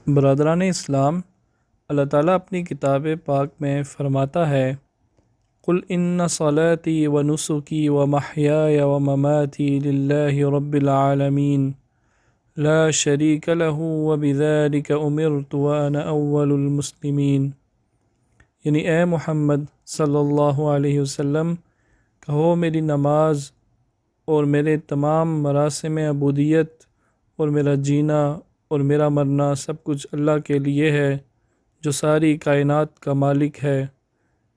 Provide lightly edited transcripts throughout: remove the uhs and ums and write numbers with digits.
برادران اسلام، اللہ تعالیٰ اپنی کتاب پاک میں فرماتا ہے قل ان صلاتی و نسکی و محیای و مماتی للہ رب العالمین لا شریک لہ و بذالک امرت وانا اول المسلمین، یعنی اے محمد صلی اللہ علیہ وسلم کہو میری نماز اور میرے تمام مراسم عبودیت اور میرا جینا اور میرا مرنا سب کچھ اللہ کے لیے ہے جو ساری کائنات کا مالک ہے،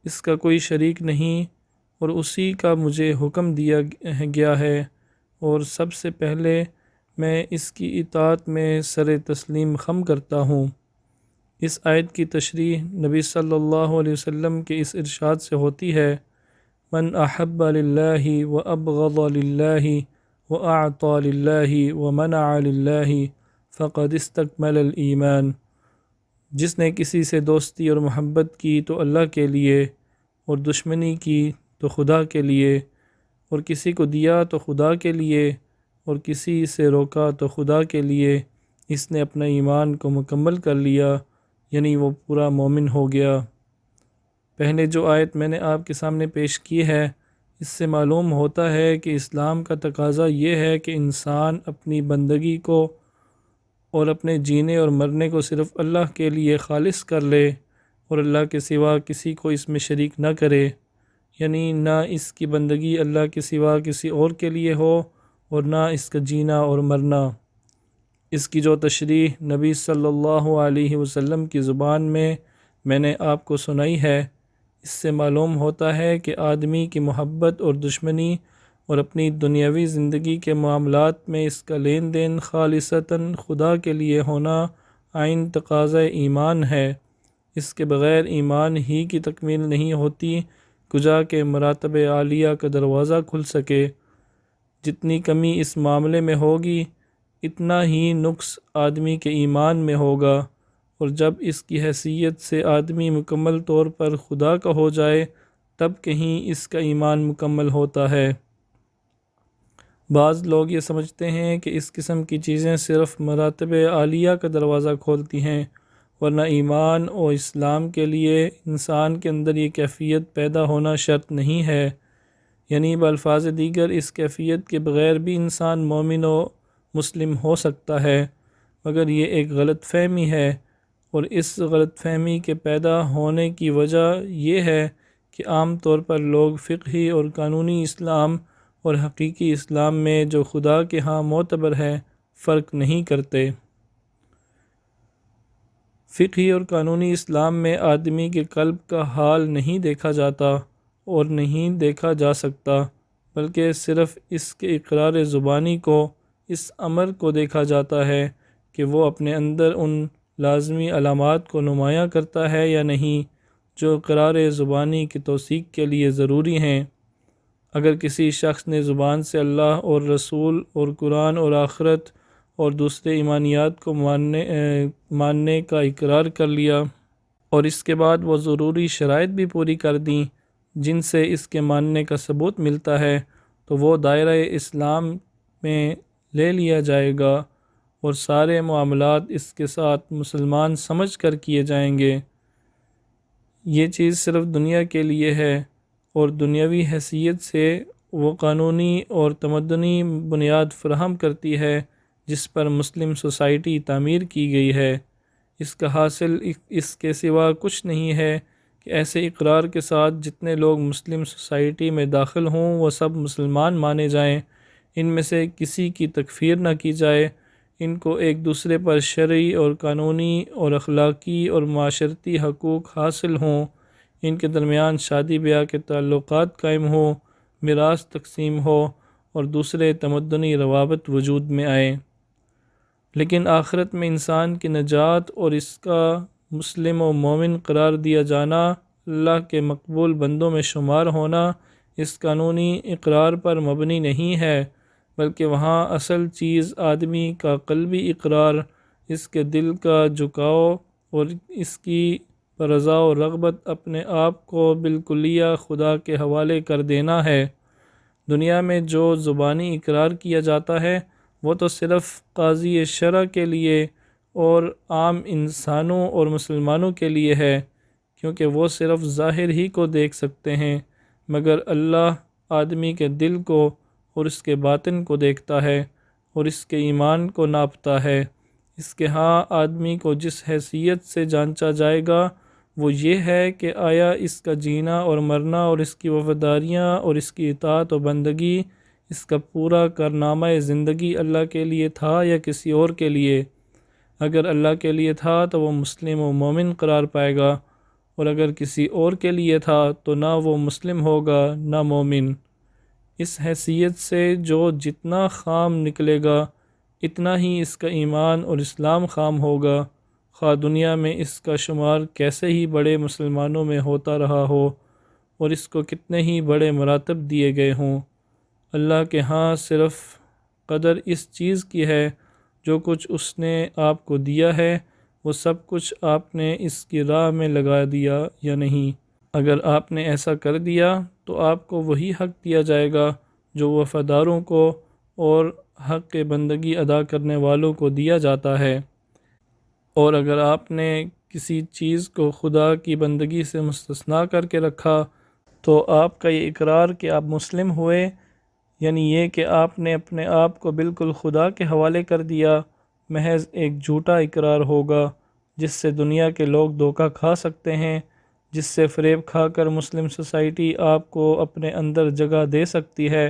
اس کا کوئی شریک نہیں، اور اسی کا مجھے حکم دیا گیا ہے، اور سب سے پہلے میں اس کی اطاعت میں سر تسلیم خم کرتا ہوں۔ اس آیت کی تشریح نبی صلی اللہ علیہ وسلم کے اس ارشاد سے ہوتی ہے من احب للہ و ابغض للہ و اعطى للہ و منع للہ فقد استکمل الایمان، جس نے کسی سے دوستی اور محبت کی تو اللہ کے لیے، اور دشمنی کی تو خدا کے لیے، اور کسی کو دیا تو خدا کے لیے، اور کسی سے روکا تو خدا کے لیے، اس نے اپنا ایمان کو مکمل کر لیا، یعنی وہ پورا مومن ہو گیا۔ پہلے جو آیت میں نے آپ کے سامنے پیش کی ہے، اس سے معلوم ہوتا ہے کہ اسلام کا تقاضا یہ ہے کہ انسان اپنی بندگی کو اور اپنے جینے اور مرنے کو صرف اللہ کے لیے خالص کر لے، اور اللہ کے سوا کسی کو اس میں شریک نہ کرے، یعنی نہ اس کی بندگی اللہ کے سوا کسی اور کے لیے ہو اور نہ اس کا جینا اور مرنا۔ اس کی جو تشریح نبی صلی اللہ علیہ وسلم کی زبان میں نے آپ کو سنائی ہے، اس سے معلوم ہوتا ہے کہ آدمی کی محبت اور دشمنی اور اپنی دنیاوی زندگی کے معاملات میں اس کا لین دین خالصتاً خدا کے لیے ہونا عین تقاضۂ ایمان ہے۔ اس کے بغیر ایمان ہی کی تکمیل نہیں ہوتی کجا کہ مراتب عالیہ کا دروازہ کھل سکے۔ جتنی کمی اس معاملے میں ہوگی اتنا ہی نقص آدمی کے ایمان میں ہوگا، اور جب اس کی حیثیت سے آدمی مکمل طور پر خدا کا ہو جائے تب کہیں اس کا ایمان مکمل ہوتا ہے۔ بعض لوگ یہ سمجھتے ہیں کہ اس قسم کی چیزیں صرف مراتب عالیہ کا دروازہ کھولتی ہیں، ورنہ ایمان و اسلام کے لیے انسان کے اندر یہ کیفیت پیدا ہونا شرط نہیں ہے، یعنی بالفاظ دیگر اس کیفیت کے بغیر بھی انسان مومن و مسلم ہو سکتا ہے، مگر یہ ایک غلط فہمی ہے، اور اس غلط فہمی کے پیدا ہونے کی وجہ یہ ہے کہ عام طور پر لوگ فقہی اور قانونی اسلام اور حقیقی اسلام میں جو خدا کے ہاں معتبر ہے فرق نہیں کرتے۔ فقہی اور قانونی اسلام میں آدمی کے قلب کا حال نہیں دیکھا جاتا اور نہیں دیکھا جا سکتا، بلکہ صرف اس کے اقرار زبانی کو، اس امر کو دیکھا جاتا ہے کہ وہ اپنے اندر ان لازمی علامات کو نمایاں کرتا ہے یا نہیں جو اقرار زبانی کی توثیق کے لیے ضروری ہیں۔ اگر کسی شخص نے زبان سے اللہ اور رسول اور قرآن اور آخرت اور دوسرے ایمانیات کو ماننے کا اقرار کر لیا، اور اس کے بعد وہ ضروری شرائط بھی پوری کر دیں جن سے اس کے ماننے کا ثبوت ملتا ہے، تو وہ دائرہ اسلام میں لے لیا جائے گا، اور سارے معاملات اس کے ساتھ مسلمان سمجھ کر کیے جائیں گے۔ یہ چیز صرف دنیا کے لیے ہے، اور دنیاوی حیثیت سے وہ قانونی اور تمدنی بنیاد فراہم کرتی ہے جس پر مسلم سوسائٹی تعمیر کی گئی ہے۔ اس کا حاصل اس کے سوا کچھ نہیں ہے کہ ایسے اقرار کے ساتھ جتنے لوگ مسلم سوسائٹی میں داخل ہوں وہ سب مسلمان مانے جائیں، ان میں سے کسی کی تکفیر نہ کی جائے، ان کو ایک دوسرے پر شرعی اور قانونی اور اخلاقی اور معاشرتی حقوق حاصل ہوں، ان کے درمیان شادی بیاہ کے تعلقات قائم ہوں، میراث تقسیم ہو، اور دوسرے تمدنی روابط وجود میں آئیں۔ لیکن آخرت میں انسان کی نجات اور اس کا مسلم و مومن قرار دیا جانا، اللہ کے مقبول بندوں میں شمار ہونا اس قانونی اقرار پر مبنی نہیں ہے، بلکہ وہاں اصل چیز آدمی کا قلبی اقرار، اس کے دل کا جھکاؤ اور اس کی رضا و رغبت اپنے آپ کو بالکلیہ خدا کے حوالے کر دینا ہے۔ دنیا میں جو زبانی اقرار کیا جاتا ہے وہ تو صرف قاضی شرع کے لیے اور عام انسانوں اور مسلمانوں کے لیے ہے، کیونکہ وہ صرف ظاہر ہی کو دیکھ سکتے ہیں، مگر اللہ آدمی کے دل کو اور اس کے باطن کو دیکھتا ہے اور اس کے ایمان کو ناپتا ہے۔ اس کے ہاں آدمی کو جس حیثیت سے جانچا جائے گا وہ یہ ہے کہ آیا اس کا جینا اور مرنا اور اس کی وفاداریاں اور اس کی اطاعت و بندگی، اس کا پورا کارنامہ زندگی اللہ کے لیے تھا یا کسی اور کے لیے۔ اگر اللہ کے لیے تھا تو وہ مسلم و مومن قرار پائے گا، اور اگر کسی اور کے لیے تھا تو نہ وہ مسلم ہوگا نہ مومن۔ اس حیثیت سے جو جتنا خام نکلے گا اتنا ہی اس کا ایمان اور اسلام خام ہوگا، خواہ دنیا میں اس کا شمار کیسے ہی بڑے مسلمانوں میں ہوتا رہا ہو اور اس کو کتنے ہی بڑے مراتب دیے گئے ہوں۔ اللہ کے ہاں صرف قدر اس چیز کی ہے، جو کچھ اس نے آپ کو دیا ہے وہ سب کچھ آپ نے اس کی راہ میں لگا دیا یا نہیں۔ اگر آپ نے ایسا کر دیا تو آپ کو وہی حق دیا جائے گا جو وفاداروں کو اور حق بندگی ادا کرنے والوں کو دیا جاتا ہے، اور اگر آپ نے کسی چیز کو خدا کی بندگی سے مستثنیٰ کر کے رکھا تو آپ کا یہ اقرار کہ آپ مسلم ہوئے، یعنی یہ کہ آپ نے اپنے آپ کو بالکل خدا کے حوالے کر دیا، محض ایک جھوٹا اقرار ہوگا جس سے دنیا کے لوگ دھوکہ کھا سکتے ہیں، جس سے فریب کھا کر مسلم سوسائٹی آپ کو اپنے اندر جگہ دے سکتی ہے،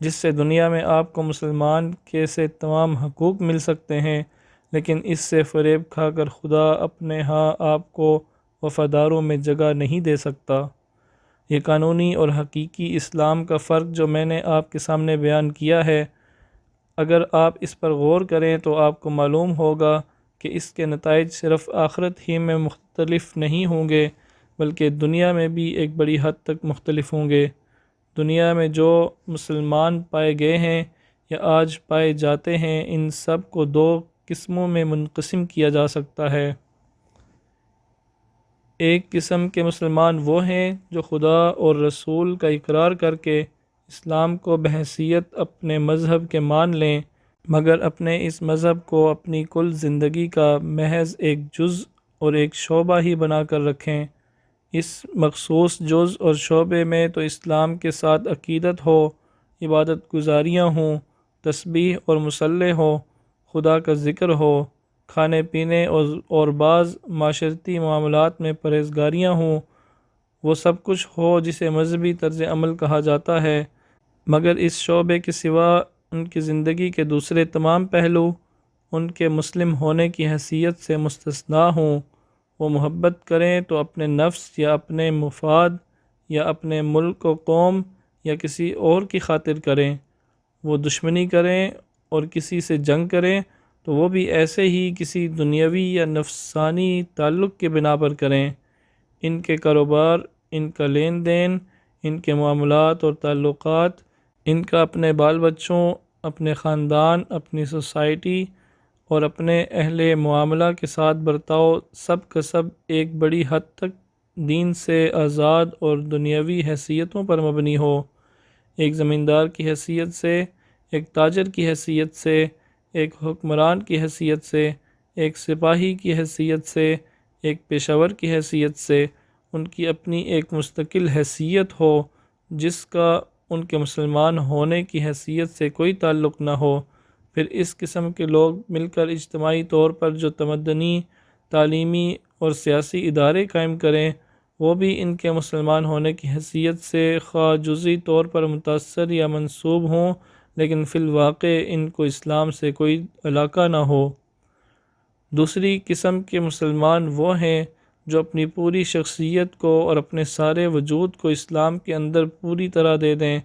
جس سے دنیا میں آپ کو مسلمان کے سے تمام حقوق مل سکتے ہیں، لیکن اس سے فریب کھا کر خدا اپنے ہاں آپ کو وفاداروں میں جگہ نہیں دے سکتا۔ یہ قانونی اور حقیقی اسلام کا فرق جو میں نے آپ کے سامنے بیان کیا ہے، اگر آپ اس پر غور کریں تو آپ کو معلوم ہوگا کہ اس کے نتائج صرف آخرت ہی میں مختلف نہیں ہوں گے بلکہ دنیا میں بھی ایک بڑی حد تک مختلف ہوں گے۔ دنیا میں جو مسلمان پائے گئے ہیں یا آج پائے جاتے ہیں، ان سب کو دو قسموں میں منقسم کیا جا سکتا ہے۔ ایک قسم کے مسلمان وہ ہیں جو خدا اور رسول کا اقرار کر کے اسلام کو بحیثیت اپنے مذہب کے مان لیں، مگر اپنے اس مذہب کو اپنی کل زندگی کا محض ایک جز اور ایک شعبہ ہی بنا کر رکھیں۔ اس مخصوص جز اور شعبے میں تو اسلام کے ساتھ عقیدت ہو، عبادت گزاریاں ہوں، تسبیح اور مصلی ہو، خدا کا ذکر ہو، کھانے پینے اور بعض معاشرتی معاملات میں پرہیزگاریاں ہوں، وہ سب کچھ ہو جسے مذہبی طرز عمل کہا جاتا ہے، مگر اس شعبے کے سوا ان کی زندگی کے دوسرے تمام پہلو ان کے مسلم ہونے کی حیثیت سے مستثنیٰ ہوں۔ وہ محبت کریں تو اپنے نفس یا اپنے مفاد یا اپنے ملک و قوم یا کسی اور کی خاطر کریں، وہ دشمنی کریں اور کسی سے جنگ کریں تو وہ بھی ایسے ہی کسی دنیاوی یا نفسانی تعلق کے بنا پر کریں۔ ان کے کاروبار، ان کا لین دین، ان کے معاملات اور تعلقات، ان کا اپنے بال بچوں، اپنے خاندان، اپنی سوسائٹی اور اپنے اہل معاملہ کے ساتھ برتاؤ سب کا سب ایک بڑی حد تک دین سے آزاد اور دنیاوی حیثیتوں پر مبنی ہو۔ ایک زمیندار کی حیثیت سے، ایک تاجر کی حیثیت سے، ایک حکمران کی حیثیت سے، ایک سپاہی کی حیثیت سے، ایک پیشہ ور کی حیثیت سے، ان کی اپنی ایک مستقل حیثیت ہو جس کا ان کے مسلمان ہونے کی حیثیت سے کوئی تعلق نہ ہو۔ پھر اس قسم کے لوگ مل کر اجتماعی طور پر جو تمدنی، تعلیمی اور سیاسی ادارے قائم کریں، وہ بھی ان کے مسلمان ہونے کی حیثیت سے خواہ جزئی طور پر متاثر یا منسوب ہوں، لیکن فی الواقع ان کو اسلام سے کوئی علاقہ نہ ہو۔ دوسری قسم کے مسلمان وہ ہیں جو اپنی پوری شخصیت کو اور اپنے سارے وجود کو اسلام کے اندر پوری طرح دے دیں،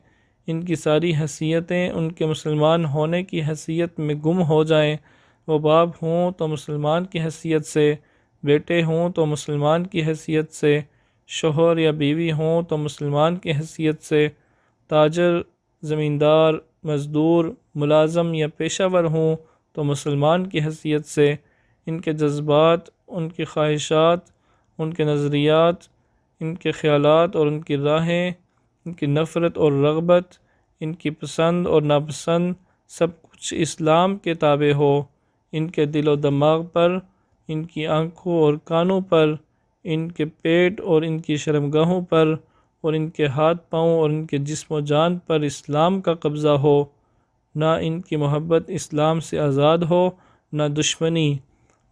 ان کی ساری حیثیتیں ان کے مسلمان ہونے کی حیثیت میں گم ہو جائیں، وہ باپ ہوں تو مسلمان کی حیثیت سے، بیٹے ہوں تو مسلمان کی حیثیت سے، شوہر یا بیوی ہوں تو مسلمان کی حیثیت سے، تاجر، زمیندار، مزدور، ملازم یا پیشہ ور ہوں تو مسلمان کی حیثیت سے، ان کے جذبات، ان کی خواہشات، ان کے نظریات، ان کے خیالات اور ان کی راہیں، ان کی نفرت اور رغبت، ان کی پسند اور ناپسند، سب کچھ اسلام کے تابع ہو۔ ان کے دل و دماغ پر، ان کی آنکھوں اور کانوں پر، ان کے پیٹ اور ان کی شرمگاہوں پر، اور ان کے ہاتھ پاؤں اور ان کے جسم و جان پر اسلام کا قبضہ ہو، نہ ان کی محبت اسلام سے آزاد ہو، نہ دشمنی،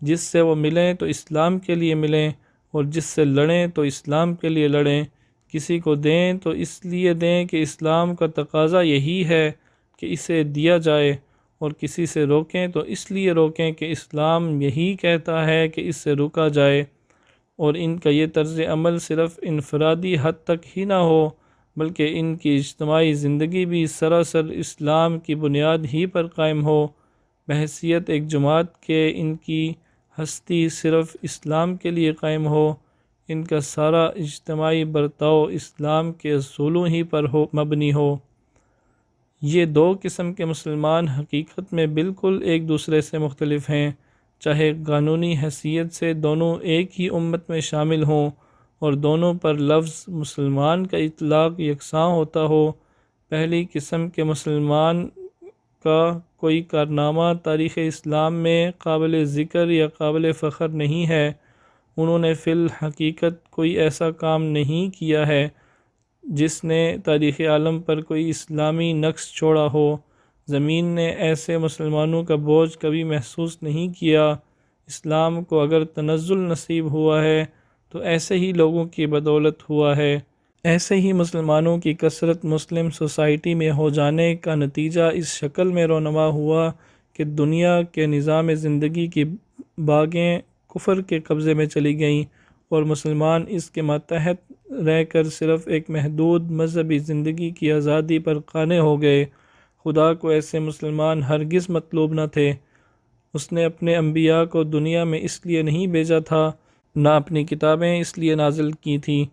جس سے وہ ملیں تو اسلام کے لیے ملیں، اور جس سے لڑیں تو اسلام کے لیے لڑیں، کسی کو دیں تو اس لیے دیں کہ اسلام کا تقاضا یہی ہے کہ اسے دیا جائے، اور کسی سے روکیں تو اس لیے روکیں کہ اسلام یہی کہتا ہے کہ اس سے روکا جائے، اور ان کا یہ طرز عمل صرف انفرادی حد تک ہی نہ ہو بلکہ ان کی اجتماعی زندگی بھی سراسر اسلام کی بنیاد ہی پر قائم ہو، بحیثیت ایک جماعت کے ان کی ہستی صرف اسلام کے لیے قائم ہو، ان کا سارا اجتماعی برتاؤ اسلام کے اصولوں ہی پر مبنی ہو۔ یہ دو قسم کے مسلمان حقیقت میں بالکل ایک دوسرے سے مختلف ہیں، چاہے قانونی حیثیت سے دونوں ایک ہی امت میں شامل ہوں اور دونوں پر لفظ مسلمان کا اطلاق یکساں ہوتا ہو۔ پہلی قسم کے مسلمان کا کوئی کارنامہ تاریخ اسلام میں قابل ذکر یا قابل فخر نہیں ہے، انہوں نے فی الحقیقت کوئی ایسا کام نہیں کیا ہے جس نے تاریخ عالم پر کوئی اسلامی نقش چھوڑا ہو، زمین نے ایسے مسلمانوں کا بوجھ کبھی محسوس نہیں کیا، اسلام کو اگر تنزل نصیب ہوا ہے تو ایسے ہی لوگوں کی بدولت ہوا ہے، ایسے ہی مسلمانوں کی کثرت مسلم سوسائٹی میں ہو جانے کا نتیجہ اس شکل میں رونما ہوا کہ دنیا کے نظام زندگی کی باغیں کفر کے قبضے میں چلی گئیں اور مسلمان اس کے ماتحت رہ کر صرف ایک محدود مذہبی زندگی کی آزادی پر قانع ہو گئے۔ خدا کو ایسے مسلمان ہرگز مطلوب نہ تھے، اس نے اپنے انبیاء کو دنیا میں اس لیے نہیں بھیجا تھا، نہ اپنی کتابیں اس لیے نازل کی تھیں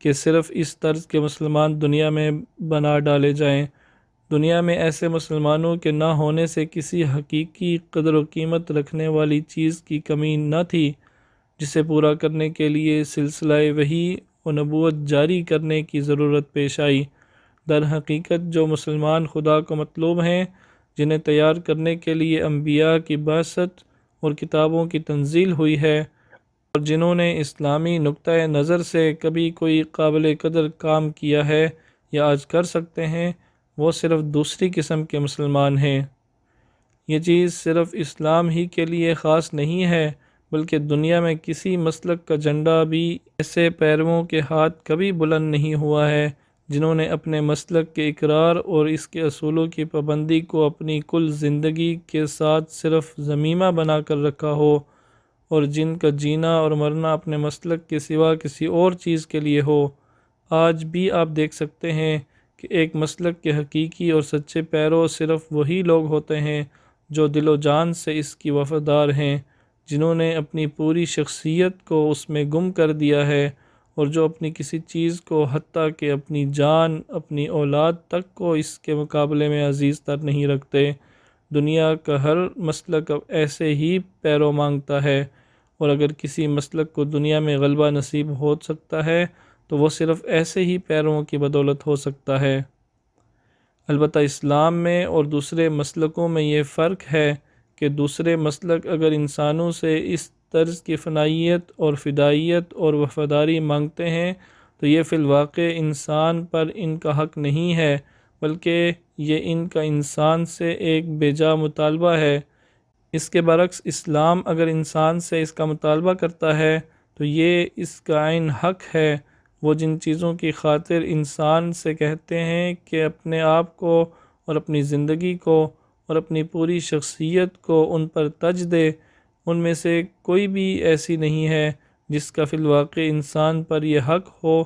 کہ صرف اس طرز کے مسلمان دنیا میں بنا ڈالے جائیں۔ دنیا میں ایسے مسلمانوں کے نہ ہونے سے کسی حقیقی قدر و قیمت رکھنے والی چیز کی کمی نہ تھی جسے پورا کرنے کے لیے سلسلہ وحی و نبوت جاری کرنے کی ضرورت پیش آئی۔ در حقیقت جو مسلمان خدا کو مطلوب ہیں، جنہیں تیار کرنے کے لیے انبیاء کی بعثت اور کتابوں کی تنزیل ہوئی ہے، اور جنہوں نے اسلامی نقطۂ نظر سے کبھی کوئی قابل قدر کام کیا ہے یا آج کر سکتے ہیں، وہ صرف دوسری قسم کے مسلمان ہیں۔ یہ چیز صرف اسلام ہی کے لیے خاص نہیں ہے بلکہ دنیا میں کسی مسلک کا جھنڈا بھی ایسے پیرووں کے ہاتھ کبھی بلند نہیں ہوا ہے جنہوں نے اپنے مسلک کے اقرار اور اس کے اصولوں کی پابندی کو اپنی کل زندگی کے ساتھ صرف ضمیمہ بنا کر رکھا ہو، اور جن کا جینا اور مرنا اپنے مسلک کے سوا کسی اور چیز کے لیے ہو۔ آج بھی آپ دیکھ سکتے ہیں کہ ایک مسلک کے حقیقی اور سچے پیرو صرف وہی لوگ ہوتے ہیں جو دل و جان سے اس کی وفادار ہیں، جنہوں نے اپنی پوری شخصیت کو اس میں گم کر دیا ہے، اور جو اپنی کسی چیز کو حتیٰ کہ اپنی جان، اپنی اولاد تک کو اس کے مقابلے میں عزیز تر نہیں رکھتے۔ دنیا کا ہر مسلک اب ایسے ہی پیرو مانگتا ہے، اور اگر کسی مسلک کو دنیا میں غلبہ نصیب ہو سکتا ہے تو وہ صرف ایسے ہی پیرووں کی بدولت ہو سکتا ہے۔ البتہ اسلام میں اور دوسرے مسلکوں میں یہ فرق ہے کہ دوسرے مسلک اگر انسانوں سے اس طرز کی فنائیت اور فدائیت اور وفاداری مانگتے ہیں تو یہ فی الواقع انسان پر ان کا حق نہیں ہے بلکہ یہ ان کا انسان سے ایک بیجا مطالبہ ہے۔ اس کے برعکس اسلام اگر انسان سے اس کا مطالبہ کرتا ہے تو یہ اس کا عین حق ہے۔ وہ جن چیزوں کی خاطر انسان سے کہتے ہیں کہ اپنے آپ کو اور اپنی زندگی کو اور اپنی پوری شخصیت کو ان پر ترج دے، ان میں سے کوئی بھی ایسی نہیں ہے جس کا فی الواقع انسان پر یہ حق ہو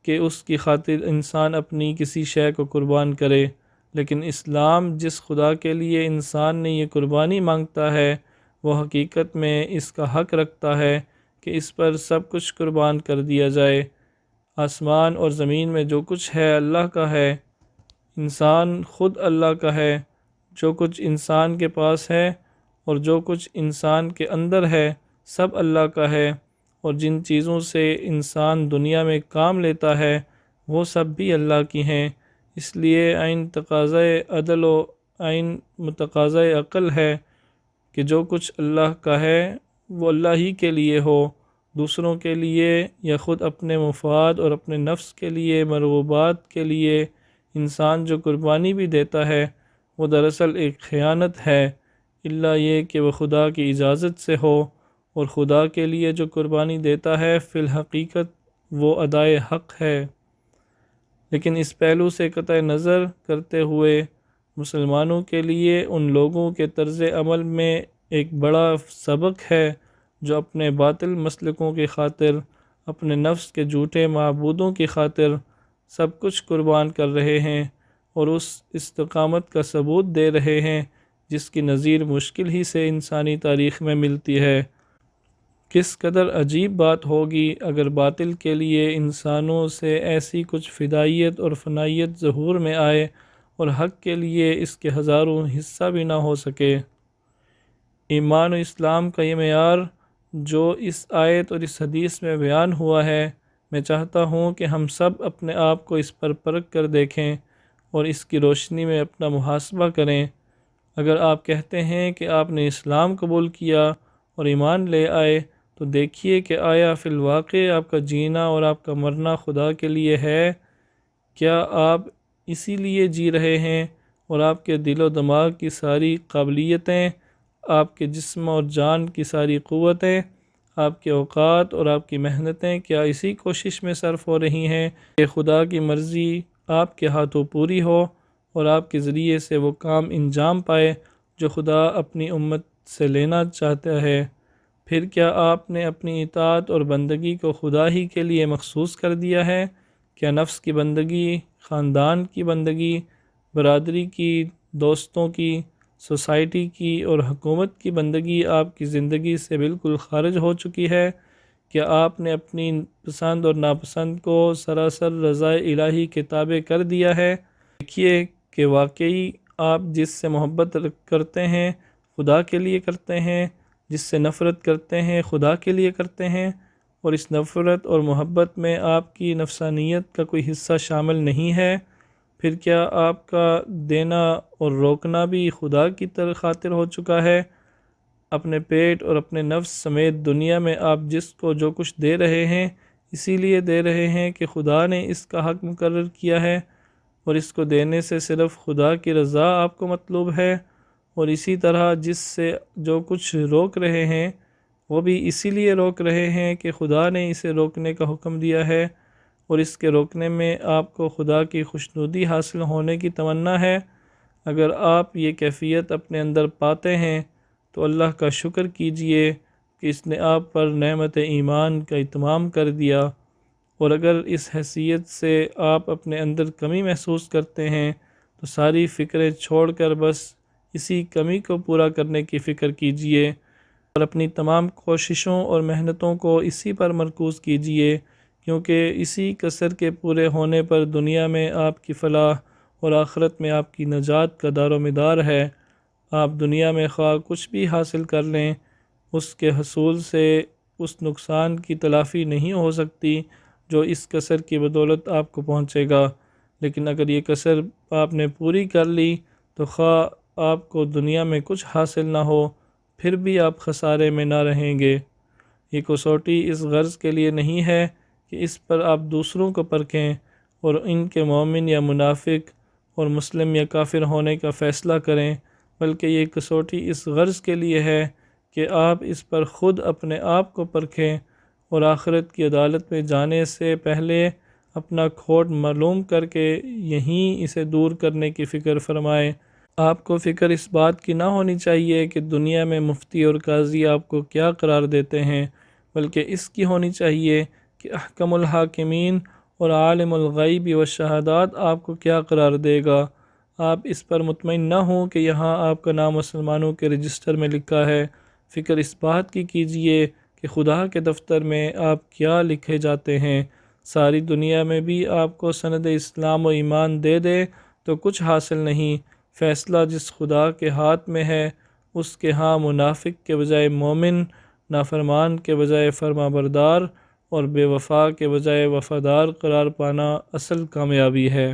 کہ اس کی خاطر انسان اپنی کسی شے کو قربان کرے، لیکن اسلام جس خدا کے لیے انسان نے یہ قربانی مانگتا ہے وہ حقیقت میں اس کا حق رکھتا ہے کہ اس پر سب کچھ قربان کر دیا جائے۔ آسمان اور زمین میں جو کچھ ہے اللہ کا ہے، انسان خود اللہ کا ہے، جو کچھ انسان کے پاس ہے اور جو کچھ انسان کے اندر ہے سب اللہ کا ہے، اور جن چیزوں سے انسان دنیا میں کام لیتا ہے وہ سب بھی اللہ کی ہیں۔ اس لیے عین تقاضۂ عدل و عین متقاضۂ عقل ہے کہ جو کچھ اللہ کا ہے وہ اللہ ہی کے لیے ہو، دوسروں کے لیے یا خود اپنے مفاد اور اپنے نفس کے لیے مرغوبات کے لیے انسان جو قربانی بھی دیتا ہے وہ دراصل ایک خیانت ہے، الا یہ کہ وہ خدا کی اجازت سے ہو، اور خدا کے لیے جو قربانی دیتا ہے فی الحقیقت وہ ادائے حق ہے۔ لیکن اس پہلو سے قطع نظر کرتے ہوئے مسلمانوں کے لیے ان لوگوں کے طرز عمل میں ایک بڑا سبق ہے جو اپنے باطل مسلکوں کی خاطر، اپنے نفس کے جھوٹے معبودوں کی خاطر سب کچھ قربان کر رہے ہیں، اور اس استقامت کا ثبوت دے رہے ہیں جس کی نظیر مشکل ہی سے انسانی تاریخ میں ملتی ہے۔ کس قدر عجیب بات ہوگی اگر باطل کے لیے انسانوں سے ایسی کچھ فدائیت اور فنائیت ظہور میں آئے اور حق کے لیے اس کے ہزاروں حصہ بھی نہ ہو سکے۔ ایمان و اسلام کا یہ معیار جو اس آیت اور اس حدیث میں بیان ہوا ہے، میں چاہتا ہوں کہ ہم سب اپنے آپ کو اس پر پرکھ کر دیکھیں اور اس کی روشنی میں اپنا محاسبہ کریں۔ اگر آپ کہتے ہیں کہ آپ نے اسلام قبول کیا اور ایمان لے آئے، تو دیکھیے کہ آیا فی الواقع آپ کا جینا اور آپ کا مرنا خدا کے لیے ہے؟ کیا آپ اسی لیے جی رہے ہیں اور آپ کے دل و دماغ کی ساری قابلیتیں، آپ کے جسم اور جان کی ساری قوتیں، آپ کے اوقات اور آپ کی محنتیں کیا اسی کوشش میں صرف ہو رہی ہیں کہ خدا کی مرضی آپ کے ہاتھوں پوری ہو اور آپ کے ذریعے سے وہ کام انجام پائے جو خدا اپنی امت سے لینا چاہتا ہے؟ پھر کیا آپ نے اپنی اطاعت اور بندگی کو خدا ہی کے لیے مخصوص کر دیا ہے؟ کیا نفس کی بندگی، خاندان کی بندگی، برادری کی، دوستوں کی، سوسائٹی کی اور حکومت کی بندگی آپ کی زندگی سے بالکل خارج ہو چکی ہے؟ کیا آپ نے اپنی پسند اور ناپسند کو سراسر رضا الہی کے تابع کر دیا ہے؟ دیکھیے کہ واقعی آپ جس سے محبت کرتے ہیں خدا کے لیے کرتے ہیں، جس سے نفرت کرتے ہیں خدا کے لیے کرتے ہیں، اور اس نفرت اور محبت میں آپ کی نفسانیت کا کوئی حصہ شامل نہیں ہے۔ پھر کیا آپ کا دینا اور روکنا بھی خدا کی خاطر ہو چکا ہے؟ اپنے پیٹ اور اپنے نفس سمیت دنیا میں آپ جس کو جو کچھ دے رہے ہیں اسی لیے دے رہے ہیں کہ خدا نے اس کا حق مقرر کیا ہے، اور اس کو دینے سے صرف خدا کی رضا آپ کو مطلوب ہے، اور اسی طرح جس سے جو کچھ روک رہے ہیں وہ بھی اسی لیے روک رہے ہیں کہ خدا نے اسے روکنے کا حکم دیا ہے، اور اس کے روکنے میں آپ کو خدا کی خوشنودی حاصل ہونے کی تمنا ہے۔ اگر آپ یہ کیفیت اپنے اندر پاتے ہیں تو اللہ کا شکر کیجئے کہ اس نے آپ پر نعمت ایمان کا اتمام کر دیا، اور اگر اس حیثیت سے آپ اپنے اندر کمی محسوس کرتے ہیں تو ساری فکریں چھوڑ کر بس اسی کمی کو پورا کرنے کی فکر کیجئے، اور اپنی تمام کوششوں اور محنتوں کو اسی پر مرکوز کیجئے، کیونکہ اسی کسر کے پورے ہونے پر دنیا میں آپ کی فلاح اور آخرت میں آپ کی نجات کا دار و مدار ہے۔ آپ دنیا میں خواہ کچھ بھی حاصل کر لیں، اس کے حصول سے اس نقصان کی تلافی نہیں ہو سکتی جو اس کسر کی بدولت آپ کو پہنچے گا، لیکن اگر یہ کسر آپ نے پوری کر لی تو خواہ آپ کو دنیا میں کچھ حاصل نہ ہو پھر بھی آپ خسارے میں نہ رہیں گے۔ یہ کسوٹی اس غرض کے لیے نہیں ہے کہ اس پر آپ دوسروں کو پرکھیں اور ان کے مومن یا منافق اور مسلم یا کافر ہونے کا فیصلہ کریں، بلکہ یہ کسوٹی اس غرض کے لیے ہے کہ آپ اس پر خود اپنے آپ کو پرکھیں اور آخرت کی عدالت میں جانے سے پہلے اپنا کھوٹ معلوم کر کے یہیں اسے دور کرنے کی فکر فرمائیں۔ آپ کو فکر اس بات کی نہ ہونی چاہیے کہ دنیا میں مفتی اور قاضی آپ کو کیا قرار دیتے ہیں، بلکہ اس کی ہونی چاہیے کہ احکم الحاکمین اور عالم الغیب والشہادات آپ کو کیا قرار دے گا۔ آپ اس پر مطمئن نہ ہوں کہ یہاں آپ کا نام مسلمانوں کے رجسٹر میں لکھا ہے، فکر اس بات کی کیجئے کہ خدا کے دفتر میں آپ کیا لکھے جاتے ہیں۔ ساری دنیا میں بھی آپ کو سند اسلام و ایمان دے دے تو کچھ حاصل نہیں، فیصلہ جس خدا کے ہاتھ میں ہے اس کے ہاں منافق کے بجائے مومن، نافرمان کے بجائے فرما بردار اور بے وفا کے بجائے وفادار قرار پانا اصل کامیابی ہے۔